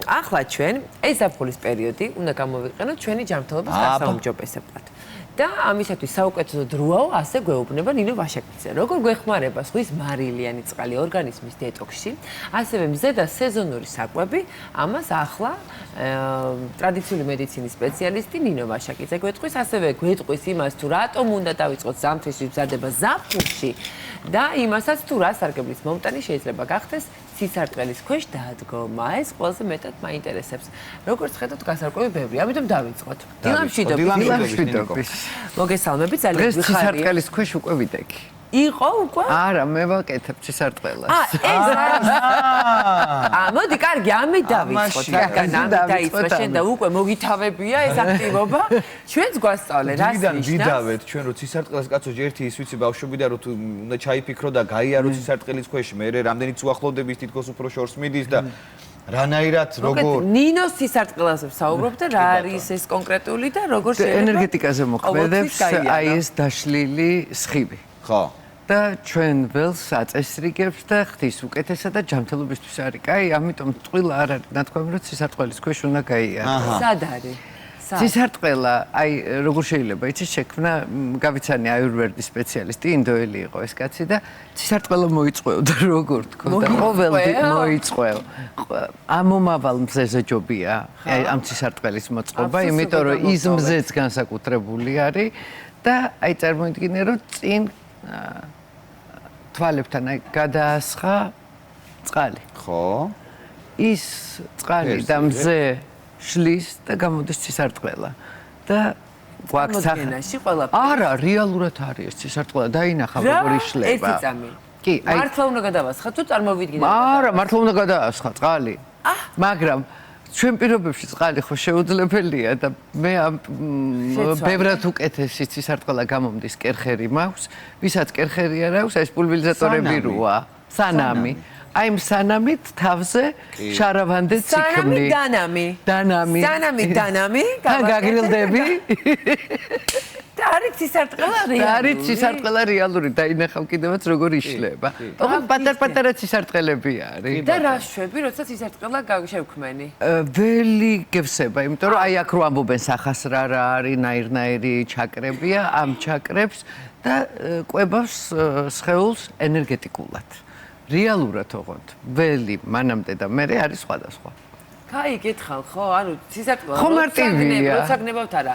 ახლა ჩვენ ეს ზაფხულის პერიოდი უნდა გამოვიყენოთ ჩვენი ჯანმრთელობის გასაუმჯობესებლად. და ამისათვის საუკეთესო დროაო ასე გვეუბნება ნინო ვაშაკიძე. როგორ გვეხმარება ზღვის მარილიანი წყალი ორგანიზმის დეტოქსში, ასევე მზედა სეზონური საკვები, ამას ახლა ტრადიციული მედიცინის სპეციალისტი ნინო ვაშაკიძე გვეტყვის, ასევე გვეტყვის იმას თუ რატომ უნდა დავიწყოთ ზამთრის მზადება ზაფხულში და იმასაც თუ რა სარგებლის მომტანი შეიძლება გახდეს სისარტყელის ქვეშ დადგომა. ეს ყველაზე მეტად მაინტერესებს. როგორც ხედავთ, გასარკვევი ბევრი, ამიტომ დავიწყოთ. დილამშვიდობის. მოგესალმებით, ძალიან დღეს სისარტყელის ქვეშ უკვე ვიდექი. იყო უკვე? არა, მე ვაკეთებ სისარტყელას. ეს არის. მოდი, კარგი, ამით დავიწყოთ. რადგან ამით დაიწყო შენ და უკვე მოგითავებია ეს აქტივობა. ჩვენც გვასწავლე, რა ნიშნავს? ვიდავეთ ჩვენ რო სისარტყელას კაცო ერთი ის ვიცი ბავშვობიდან რო თუ უნდა ჩაიფიქრო და გაიარო სისარტყელის ქვეშ, მე რამდენიც უახლოვდების თითქოს უფრო შორს მიდის და რანაირად როგორ ნინოს სისარტყელაზე ვსაუბრობ და რა არის ეს კონკრეტული და როგორ შეიძლება ენერგეტიკაზე მოქმედებს აი ეს დაშლილი სხივი. ხო. და ჩვენ ველს აწესრიგებს და ხდის უკეთესად და ჯანმრთელობისთვის არის კაი, ამიტომ ტყილა არ არის ნათქვამი, რომ სისარტყელის ქვეშ უნდა გაიარო. სად არის? სისარტყელა, აი როგორ შეიძლება იცი შექმნა, გავიცანი აიურვედის სპეციალისტი, ინდოელი იყო ეს კაცი და სისარტყელა მოიწყვევდა როგორ თქო და ყოველდღე მოიწყვევ. ამომავალ მზეზე ჯობია ამ სისარტყელის მოწყობა, იმიტომ რომ ის მზეც განსაკუთრებული არის და აი წარმოიდგინე რომ წინ თვალებთან აი გადაასხა წყალი. ხო. ის წყალი და მზე შლის და გამოდის სისარტყელა. და გვაქვს ახლა ყველაფერი. არა, რეალურად არის ეს სისარტყელა, დაინახა როგორ იშლება. ერთი წამი. კი, აი მართლა უნდა გადავასხა თუ წარმოვიდგინე. არა, მართლა უნდა გადაასხა წყალი. მაგრამ ჩვენ პირობებში წყალი ხო შეუძლებელია და მე ბევრად უკეთესი სისარტყელა გამომდის კერხერი მაქვს, ვისაც კერხერი არ აქვს, ეს პულვერიზატორები როა, სანამი. აი ამ სანამით თავზე შარავანდეც იქმნი. სანამი დანამი. გაგრილდები. და არის სისარტყელა რეალური. არის სისარტყელა რეალური, დაინახავ კიდევაც როგორ იშლება. ოღონდ პატარ-პატარა სისარტყელები არის. და რა შვები, როცა სისარტყელა შევქმენი? ველი გევსება, იმიტომ რომ აი აქ რო ამბობენ სახას რა არის, ნაირ-ნაირი ჩაკრებია, ამ ჩაკრებს და კვებავს სხეულს ენერგეტიკულად. რეალურად ოღონდ ველი მანამდე და მერე არის სხვადასხვა. კაი, გითხარ ხო, ანუ სისარტყელა ხო მარტივია. როცა გნებავთ არა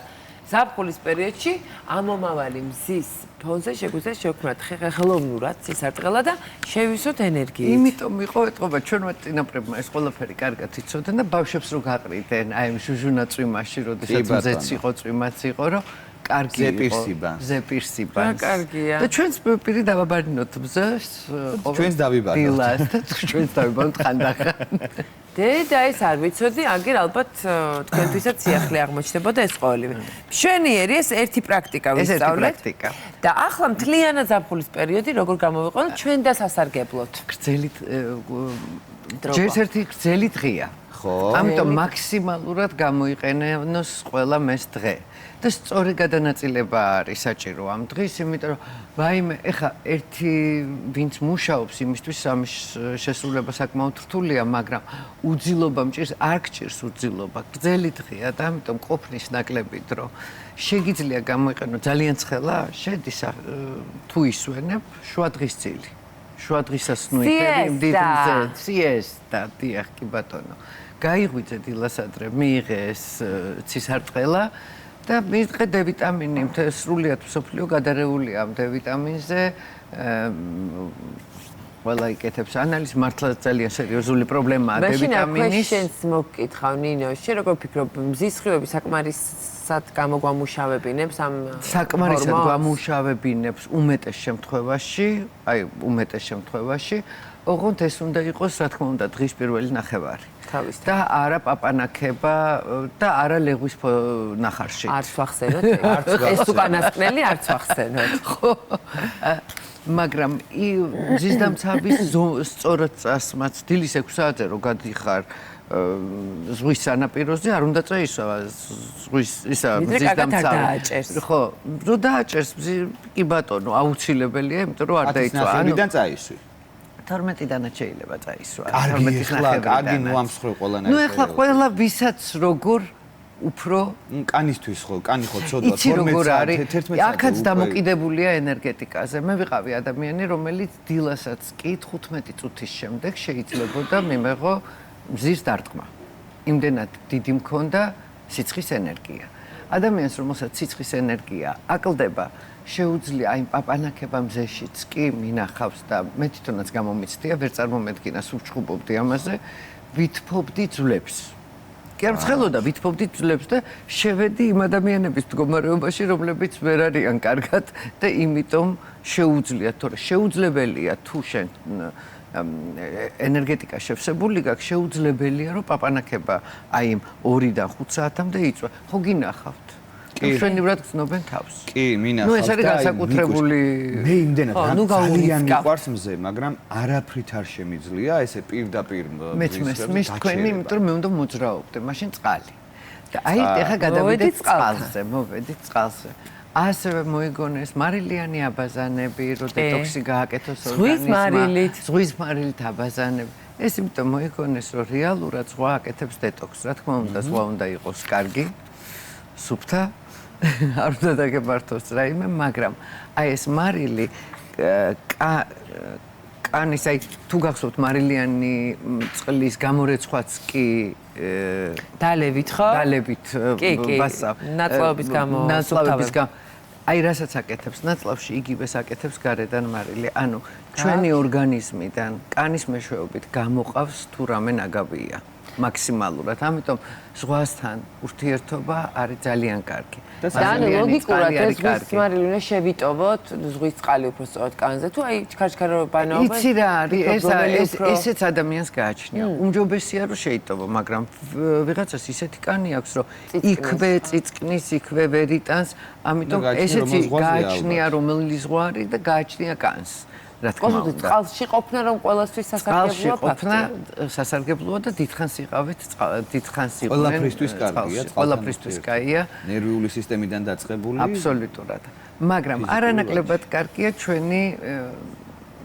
ზაფხულის პერიოდში ამომავალი მზის ფონზე შეგვიძლია შევქმნათ ხელოვნურად სისარტყელა და შევისოთ ენერგიით. იმიტომ იყო ეთყობა ჩვენმა წინაპრებმა ეს ყველაფერი კარგად იცოდნენ და ბავშვებს რო გაყრიდნენ აი ამ ჟუჟუნა წვიმაში, როდესაც მზეც იყო, წვიმაც იყო, რომ კარგი იყო. ზეპირსიბანს. რა კარგია. და ჩვენს პირი დავაბარინოთ მზეს. ჩვენს დავიბარინოთ. ჩვენს დავიბარინოთ ხანდახან. და ეს არ ვიცოდი, აგერ ალბათ თქვენთვისაც სიახლე აღმოჩნდებოდა ეს ყოველივე. მშვენიერი ეს ერთი პრაქტიკა ვისწავლეთ. და ახლა მთლიანად ზაფხულის პერიოდი როგორ გამოვიყენოთ ჩვენ და სასარგებლოდ. გრძელი ჯერ ერთი გრძელი დღეა. ხო. ამიტომ მაქსიმალურად გამოიყენოს ყველა მეს დღე. და სწორი გადანაწილება არის საჭირო ამ დღის, იმიტომ რომ ვაიმე, ეხა ერთი ვინც მუშაობს იმისთვის ამის შესრულება საკმაოდ რთულია, მაგრამ უძილობა მჭირს, არ გჭირს უძილობა, გრძელი დღეა და ამიტომ ყოფნის ნაკლები დრო. შეგიძლია გამოიყენო ძალიან ცხელა, შედის თუ ისვენებ შუა დღის წილი. შუა დღისას ნუიტები დიდ მზე, სიესტა, დიახ, კი ბატონო. გაიღვიძე დილასადრე, მიიღე ეს სისარტყელა და მიიღე დ-ვიტამინი, სრულიად მსოფლიო გადარეულია ამ დ-ვიტამინზე. ყველა იკეთებს ანალიზს, მართლა ძალიან სერიოზული პრობლემაა დ-ვიტამინის. მაშინ შენს მოგკითხავ ნინო, შენ როგორ ფიქრობ, მზის სხივები საკმარისად გამოგვამუშავებინებს ამ საკმარისად გვამუშავებინებს უმეტეს შემთხვევაში, ოღონდ ეს უნდა იყოს, რა თქმა უნდა, დღის პირველი ნახევარი. და არა პაპანაქება და არა ლეღვის ნახარში. არც ვახსენოთ, ეს უკანასკნელი არც ვახსენოთ. ხო. მაგრამ მზის დამცავების სწორად წასმაც დილის 6 საათზე რო გადიხარ ზღვის სანაპიროზე არ უნდა წაისვა ზღვის ისა მზის დამცავი. ხო, რო დააჭერს კი ბატონო, აუცილებელია, იმიტომ რომ არ დაიწვა. ნახევრიდან წაისვი. 12-დანაც შეიძლება წაისვა. კარგი ნუამსხრო ყველანაირად. ნუ ეხლა ყველა ვისაც როგორ უფრო კანისთვის ხო, კანი ხო ცოდვა 12 საათი. აქაც დამოკიდებულია ენერგეტიკაზე. მე ვიყავი ადამიანი, რომელიც დილასაც კი 15 წუთის შემდეგ შეიძლებოდა მიმეღო მზის დარტყმა. იმდენად დიდი მქონდა სიცხის ენერგია. ადამიანს რომელსაც სიცხის ენერგია აკლდება, შეუძლია აი პაპანაკება მზეშიც კი მინახავს და მე თვითონაც გამომიცდია, ვერ წარმომედგინა, სულჩხუბობდი ამაზე, ვითფობდი ძვლებს. კი არ ცხელოდა ვითფობდი ძვლებს და შევედი იმ ადამიანების მდგომარეობაში, რომლებიც ვერ არიან კარგად და იმიტომ შეუძლიათ, თორე შეუძლებელია თუ შენ ენერგეტიკა შევსებული გაქვს, შეუძლებელია რომ პაპანაკება აი 2-დან 5 საათამდე იწვა. ხო გინახავთ? ჩვენივრად გრძნობენ თავს. კი, მინახავს. ნუ ეს არის განსაკუთრებული. მე იმდენად ძალიან მიყვარს მზე, მაგრამ არაფრით არ შემიძლია ესე პირდაპირ მესმის თქვენი, იმიტომ რომ მე უნდა მოძრაობდე, მაშინ წყალი. და აი ეხა გადავიდეთ წყალზე, მოვედით წყალზე. ასევე მოიგონეს მარილიანი აბაზანები, რომ დეტოქსი გააკეთოს ორგანიზმმა. ზღვის მარილით აბაზანები. ეს იმიტომ მოიგონეს, რომ რეალურად ზღვა აკეთებს დეტოქსს. რა თქმა უნდა, ზღვა უნდა იყოს კარგი, სუფთა, არ უნდა დაგებართოს რაიმე, მაგრამ აი ეს მარილი კანის, აი თუ გახსოვთ მარილიანი წყლის გამორეცხვაც კი დალევით ხო? დალევით ვასა. ნაწლავების გამო. აი რასაც აკეთებს ნაწლავში, იგივეს აკეთებს გარედან მარილი. ანუ ჩვენი ორგანიზმიდან კანის მეშვეობით გამოყავს თუ რამე ნაგავია მაქსიმალურად. ამიტომ ზღვასთან ურთიერთობა არის ძალიან კარგი. და ლოგიკურად ეს ზღვის მარილი უნდა შევიტოვოთ, ზღვის წყალი უფრო სწორად კანზე, თუ აი ჩქარჩქარო ბანაობენ. იცი რა არის, ესეც ადამიანს გააჩნია. უმჯობესია რომ შეიტოვო, მაგრამ ვიღაცას ისეთი კანი აქვს, რომ იქვე წიწკნის, იქვე ვერ იტანს, ამიტომ ესეც გააჩნია რომელი ზღვა არის და გააჩნია კანს. რა თქმა უნდა. წყალში ყოფნა რომ ყველასთვის სასარგებლოა ყოფნა, სასარგებლოა და დიდხანს იყავით, დიდხანს იყვნენ. ყველაფრისთვის კარგია, ყველაფრისთვის კაია. ნერვიული სისტემიდან დაწყებული. აბსოლუტურად. მაგრამ არანაკლებად კარგია ჩვენი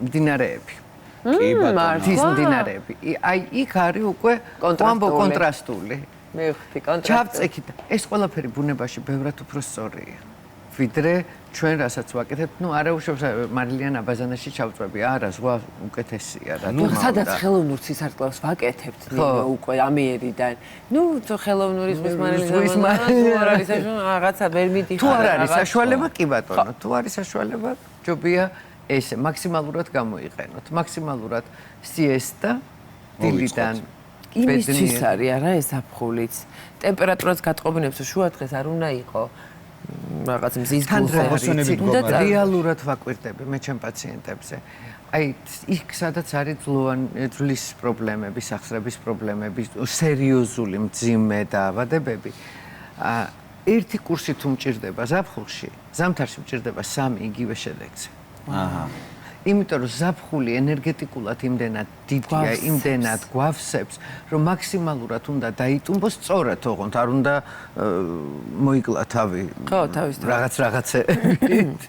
მდინარეები. კი ბატონო. თის მდინარეები. აი იქ არის უკვე კონტრასტული. მე ვხდი კონტრასტული. ჩავწექით. ეს ყველაფერი ბუნებაში ბევრად უფრო სწორია. ვიდრე ჩვენ რასაც ვაკეთებთ, ნუ არა უშავს მარილიან აბაზანაში ჩავწვევი, არა, ზღვა უკეთესია რა. ნუ სადაც ხელოვნურ სისარტყელს ვაკეთებთ ნინო უკვე ამიერიდან. ნუ ხელოვნური ზღვის მარილი არის რაღაცა ვერ მიდიხარ. თუ არ არის საშუალება, კი ბატონო, თუ არის საშუალება, ჯობია ესე მაქსიმალურად გამოიყენოთ. მაქსიმალურად სიესტა დილიდან იმისთვის არის არა ეს აფხულიც. ტემპერატურას გატყობინებს რომ შუა დღეს არ უნდა იყო. რაღაც მზის გულზე რეალურად ვაკვირდები მე ჩემ პაციენტებზე. აი იქ სადაც არის ძვლის პრობლემები, სახსრების პრობლემები, სერიოზული მძიმე დაავადებები. ერთი კურსი თუ მჭირდება ზაფხულში, ზამთარში მჭირდება 3 იგივე შედეგზე. აჰა. იმიტომ რომ ზაფხული ენერგეტიკულად იმდენად დიდია, იმდენად გვავსებს, რომ მაქსიმალურად უნდა დაიტუმბოს სწორად, ოღონდ არ უნდა მოიკლა თავი. ხო, თავის რაღაცეებით.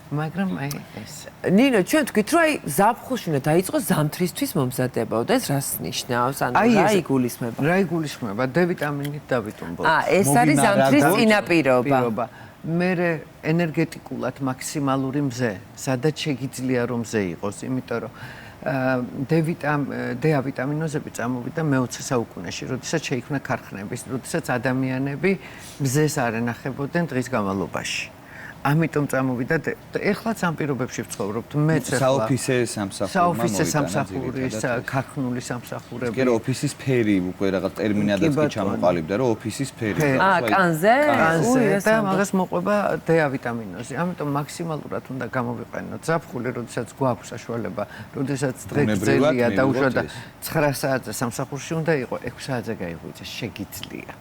მაგრამ აი ეს. ნინო, ჩვენ თქვით, რომ აი ზაფხულში უნდა დაიწყოს ზამთრისთვის მომზადება და ეს რას ნიშნავს? ანუ რა იგულისხმება? რა იგულისხმება? D ვიტამინით დავიტუმბოთ. ეს არის ზამთრის წინაპირობა. მერე ენერგეტიკულად მაქსიმალური მზე, სადაც შეგიძლია რომ მზე იყოს, იმიტომ რომ D ვიტამინოზები წამოვიდა მე-20 საუკუნეში, როდესაც შეიქმნა ქარხნები, როდესაც ადამიანები მზეს არ ენახებოდნენ დღის განმავლობაში. ამიტომ წამოვიდა და ეხლაც ამ პირობებში ვცხოვრობთ. მეც ეხლა საოფისე სამსახური, ქარხნული სამსახურები. კი, ოფისის ფერი უკვე რაღაც ტერმინადაც კი ჩამოყალიბდა, რომ ოფისის ფერი. კანზე და მაგას მოყვება D ვიტამინოზი. ამიტომ მაქსიმალურად უნდა გამოვიყენოთ ზაფხული, როდესაც გვაქვს საშუალება, როდესაც დღე გრძელია და უშუალოდ 9 საათზე სამსახურში უნდა იყო, 6 საათზე გაიღვიძე, შეგიძლია.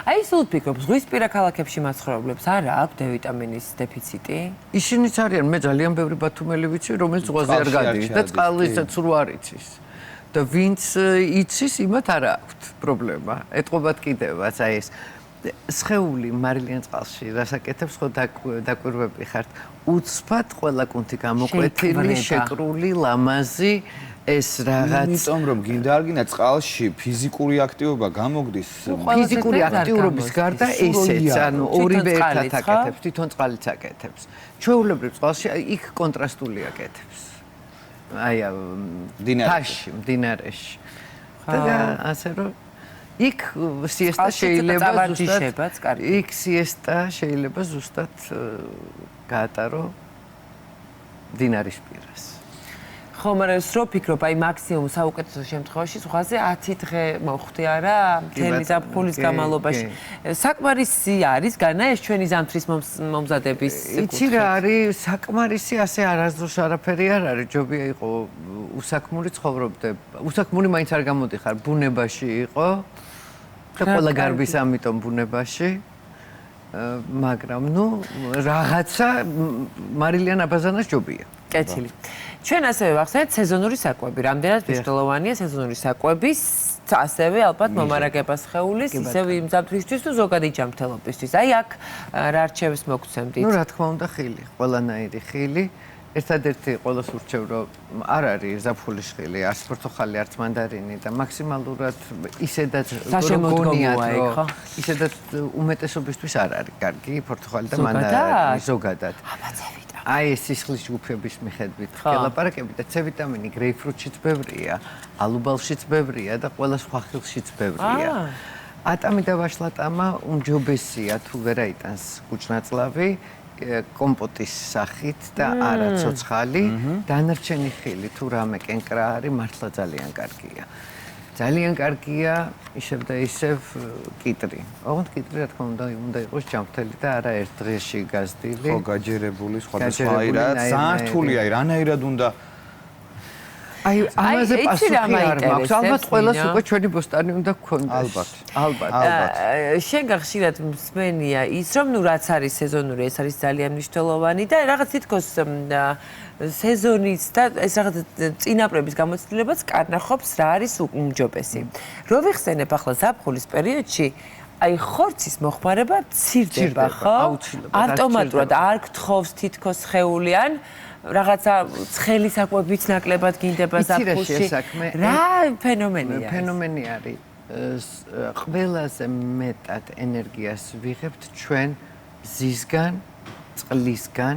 აი სულ ფიქრობ, ზღვისპირა ქალაქებში მაცხოვრებლებს არ აქვს D ვიტამინის დეფიციტი? ისინიც არიან, მე ძალიან ბევრი ბათუმელი ვიცი, რომელიც ზღვაზე არ გადის და წყალსაც რო არ იცის. და ვინც იცის, იმათ არ აქვს პრობლემა. ეტყობათ კიდევაც აი ეს სხეული მარილიან წყალში, რასაკეთებს ხო დაკვირვები ხართ. უცბად ყველა კუნთი გამოკვეთილი, შეკრული, ლამაზი ეს რაღაც იმიტომ რომ გინდა არ გინდა წყალში ფიზიკური აქტივობა გამოგდის. ფიზიკური აქტიურობის გარდა ესეც, ანუ ორივე ერთად აკეთებს, თვითონ წყალიც აკეთებს. ჩვეულებრივ წყალში იქ კონტრასტული აკეთებს. აი თაში, მდინარეში. და ასე რომ იქ სიესტა შეიძლება ზუსტად იქ სიესტა შეიძლება ზუსტად გაატარო მდინარის პირას. ხო, მაგრამ რო ფიქრობ, აი მაქსიმუმ საუკეთესო შემთხვევაში ზღვაზე 10 დღე მოხვდი არა, მთელი ზაფხულის განმავლობაში. საკმარისი არის განა ეს ჩვენი ზამთრის მომზადების კუთხით. იცი რა არის, საკმარისი ასე არასდროს არაფერი არ არის, ჯობია იყო უსაქმური ცხოვრობდე. უსაქმური მაინც არ გამოდიხარ, ბუნებაში იყო. და ყველა გარბის ამიტომ ბუნებაში. მაგრამ ნუ რაღაცა მარილიან აბაზანას ჯობია. კეთილი. ჩვენ ასევე ვახსენეთ სეზონური საკვები. რამდენად მნიშვნელოვანია სეზონური საკვების ასევე ალბათ მომარაგებას ხეულის, ისევ იმ ზამთრისთვის თუ ზოგადი ჯანმრთელობისთვის. აი აქ რა რჩევს მოგცემდით? ნუ რა თქმა უნდა ხილი, ყველანაირი ხილი. ერთადერთი ყოველს ურჩევ რომ არ არის ზაფხულის ხილი, არც პორტოხალი, არც მანდარინი და მაქსიმალურად ისედაც გონიათ რომ ისედაც უმეტესობისთვის არ არის კარგი პორტოხალი და მანდარინი ზოგადად. აი ეს სისხლის ჯგუფების მიხედვით გელაპარაკები და C ვიტამინი გრეიპფრუტშიც ბევრია, ალუბალშიც ბევრია და ყველა სხვა ხილშიც ბევრია. ატამი და ვაშლატამა უმჯობესია თუ ვერ აიტანს კუჭნაწლავი კომპოტის სახით და არა ცოცხალი, დანარჩენი ხილი თუ რამე კენკრა არის მართლა ძალიან კარგია. ძალიან კარგია ისევ და ისევ კიტრი. ოღონდ კიტრი რა თქმა უნდა იყოს ჯანმრთელი და არა ერთ დღეში გაზრდილი. ხო, გაჯერებული სხვადასხვაირად, სართული აი რანაირად უნდა აი ამაზე პასუხი არ მაქვს. ალბათ ყველას უკვე ჩვენი ბოსტანი უნდა გქონდეს. ალბათ. შენ გახშირად მსმენია ის რომ ნუ რაც არის სეზონური, ეს არის ძალიან მნიშვნელოვანი და რაღაც თითქოს სეზონის და ეს რაღაც წინაპრების გამოცდილებაც კარნახობს რა არის უმჯობესი. რო ვიხსენებ ახლა ზაფხულის პერიოდში აი ხორცის მოხმარება მცირდება, ხო? ავტომატურად არ გთხოვს თითქოს ხეულიან რაღაცა ცხელი საკვებიც ნაკლებად გინდება ზაფხულში. რა ფენომენია? ფენომენი არის ყველაზე მეტად ენერგიას ვიღებთ ჩვენ მზისგან, წყლისგან,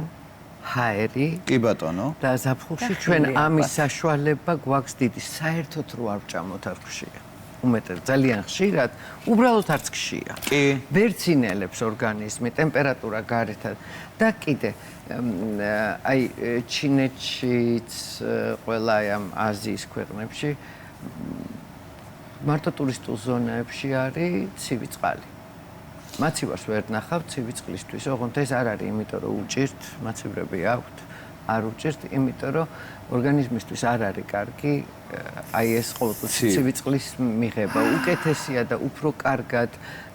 ჰაერი. კი ბატონო. და ზაფხულში ჩვენ ამის საშუალება გვაქვს დიდი. საერთოდ რო არ ვჭამოთ არ ხშია. უმეტეს ძალიან ხშირად, უბრალოდ არც ხშია. კი. ვერ ცინელებს ორგანიზმი, ტემპერატურა გარეთად და კიდე აი ჩინეთშიც, ყველა ამ აზიის ქვეყნებში მარტო ტურისტულ ზონებში არის ცივი წყალი. მაცივარს ვერ ნახავთ ცივი წყლისთვის, ოღონდ ეს არ არის, იმიტომ რომ უჭირთ, მაცევრები აქვთ, არ უჭირთ, იმიტომ რომ ორგანიზმისთვის არ არის კარგი აი ეს ყოველთვის ცივი წყლის მიღება. უკეთესია და უფრო კარგად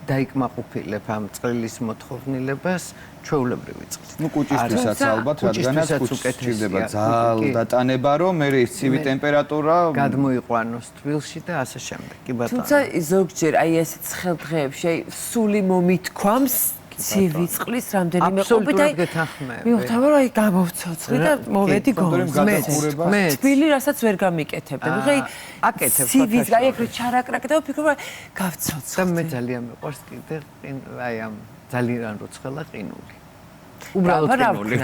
დაიკმაყოფილებ ამ წყლის მოთხოვნილებას ჩვეულებრივი წყლით. ნუ კუჭისთვისაც ალბათ, რადგანაც კუჭს ჭირდება ძალდატანება, რომ მე ის ცივი ტემპერატურა გადმოიყვანოს თბილში და ასე შემდეგ. კი ბატონო. თუმცა ზოგჯერ აი ესეთ ცხელ დღეებში აი სული მომითქვამს ცივი წყლის რამდენიმე ყოფით აი მივხვდება რომ აი გამოვცოცხლი და მოვედი გონს. თბილი რასაც ვერ გამიკეთებდი. აი აკეთებ ცივის აი ეგრე ჩარაკრაკდა და ვფიქრობ აი გავცოცხლე. და მე ძალიან მიყვარს კიდე აი ამ ძალიან როცხელა ყინული. უბრალოდ ყინული.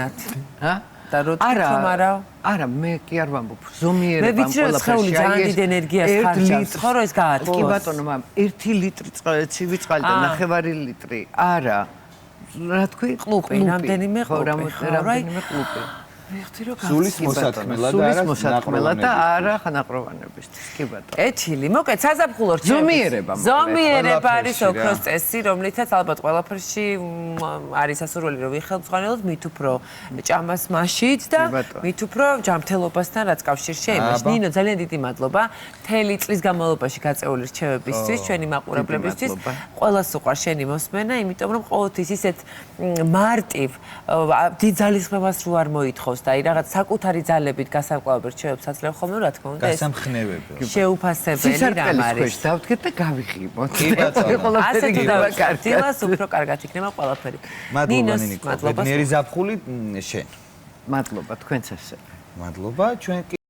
ჰა? და როცხელო არა, მე კი არ ვამბობ. ზომიერება ამ ყველაფერში. მე ვიცი რომ სხეული ძალიან დიდ ენერგიას ხარჯავს. ხო რომ ეს გაათქოს. კი ბატონო, მაგრამ 1 ლიტრი ცივი წყალი და 9 ლიტრი. არა. რა თქვი? ყლუპი, რამდენიმე ყლუპი. ვიხდი რომ სულის მოსათქმელად და არა ხანაყროვანებისთვის. კი ბატონო. კეთილი. მოკეთ საზაფხულო რჩევები. ზომიერება არის ოქროს წესი, რომლითაც ალბათ ყველაფერში არის ასურველი რომ ვიხელმძღვანელოთ, მით უფრო ჭამას მაშით და მით უფრო ჯანმრთელობასთან რაც კავშირში იმაში. ნინო, ძალიან დიდი მადლობა. მთელი წლის განმავლობაში გაწეული რჩევებისთვის, ჩვენი მაყურებლებისთვის. ყველას უყვარს შენი მოსმენა, იმიტომ რომ ყოველთვის ისეთ მარტივ დიდ ძალისხმევას რო არ მოითხოვს და აი რაღაც საკუთარი ძალებით გასაკვავებ რჩევებს აძლევ ხოლმე, რა თქმა უნდა, ეს გასამხნევები. შეუფასებელი რამ არის. დავდგეთ და გავიღიმოთ. კი ბატონო. ასეთი დავკარგილას უფრო კარგად იქნება ყველაფერი. მადლობა ნინიკო. ბედნიერი ზაფხული შენ. მადლობა თქვენც ასევე. მადლობა ჩვენ